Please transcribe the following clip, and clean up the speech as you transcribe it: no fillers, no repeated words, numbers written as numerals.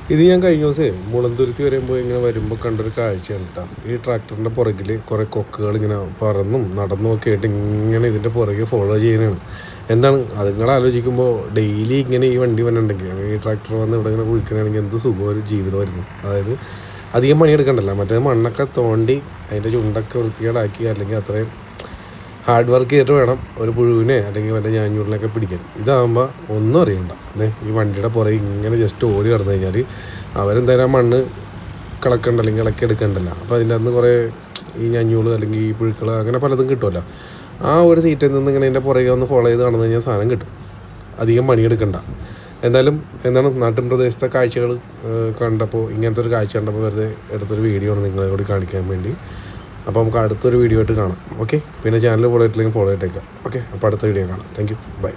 ഇത് ഞാൻ കഴിഞ്ഞ ദിവസമേ മുളന്തുരുത്തി വരുമ്പോൾ ഇങ്ങനെ വരുമ്പോൾ കണ്ടൊരു കാഴ്ചയാണ് കേട്ടോ. ഈ ട്രാക്ടറിൻ്റെ പുറകിൽ കുറേ കൊക്കുകൾ ഇങ്ങനെ പറന്നും നടന്നും ഒക്കെ ആയിട്ട് ഇങ്ങനെ ഇതിൻ്റെ പുറകെ ഫോളോ ചെയ്യുന്നതാണ്. എന്താണ് അതുങ്ങൾ ആലോചിക്കുമ്പോൾ ഡെയിലി ഇങ്ങനെ ഈ വണ്ടി വന്നിട്ടുണ്ടെങ്കിൽ ഈ ട്രാക്ടർ വന്ന് ഇവിടെ ഇങ്ങനെ കുഴിക്കണമെങ്കിൽ എന്ത് സുഖം ഒരു ജീവിതമായിരുന്നു. അതായത് അധികം പണിയെടുക്കണ്ടല്ലോ. മറ്റേ മണ്ണൊക്കെ തോണ്ടി അതിൻ്റെ ചുണ്ടൊക്കെ വൃത്തികേടാക്കി അല്ലെങ്കിൽ അത്രയും ഹാർഡ് വർക്ക് ചെയ്തിട്ട് വേണം ഒരു പുഴുവിനെ അല്ലെങ്കിൽ മറ്റേ ഞാഞ്ഞൂറിനൊക്കെ പിടിക്കാൻ. ഇതാകുമ്പോൾ ഒന്നും അറിയണ്ട. ഈ വണ്ടിയുടെ പുറകെ ഇങ്ങനെ ജസ്റ്റ് ഓടി കടന്നു കഴിഞ്ഞാൽ അവരെന്തായാലും ആ മണ്ണ് കളക്കണ്ട അല്ലെങ്കിൽ ഇളക്കി എടുക്കണ്ടല്ലോ. അപ്പോൾ അതിൻ്റെ അന്ന് കുറേ ഈ ഞാഞ്ഞൂൾ അല്ലെങ്കിൽ ഈ പുഴുക്കൾ അങ്ങനെ പലതും കിട്ടുമല്ലോ. ആ ഒരു സീറ്റിൽ നിന്ന് ഇങ്ങനെ എൻ്റെ പുറകെ ഒന്ന് ഫോളോ ചെയ്ത് നടന്നു കഴിഞ്ഞാൽ സാധനം കിട്ടും. അധികം പണിയെടുക്കണ്ട. എന്തായാലും എന്താണ് നാട്ടിൻ പ്രദേശത്തെ കാഴ്ചകൾ കണ്ടപ്പോൾ ഇങ്ങനത്തെ ഒരു കാഴ്ച കണ്ടപ്പോൾ വെറുതെ എടുത്തൊരു വീഡിയോ ആണ് നിങ്ങളെ കൂടി കാണിക്കാൻ വേണ്ടി. അപ്പോൾ നമുക്ക് അടുത്തൊരു വീഡിയോ ആയിട്ട് കാണാം. ഓക്കെ, പിന്നെ ചാനൽ ഫോളോ ചെയ്തിട്ടില്ലെങ്കിൽ ഫോളോ ചെയ്തേക്കാം. ഓക്കെ, അപ്പോൾ അടുത്ത വീഡിയോ കാണാം. Thank you, by.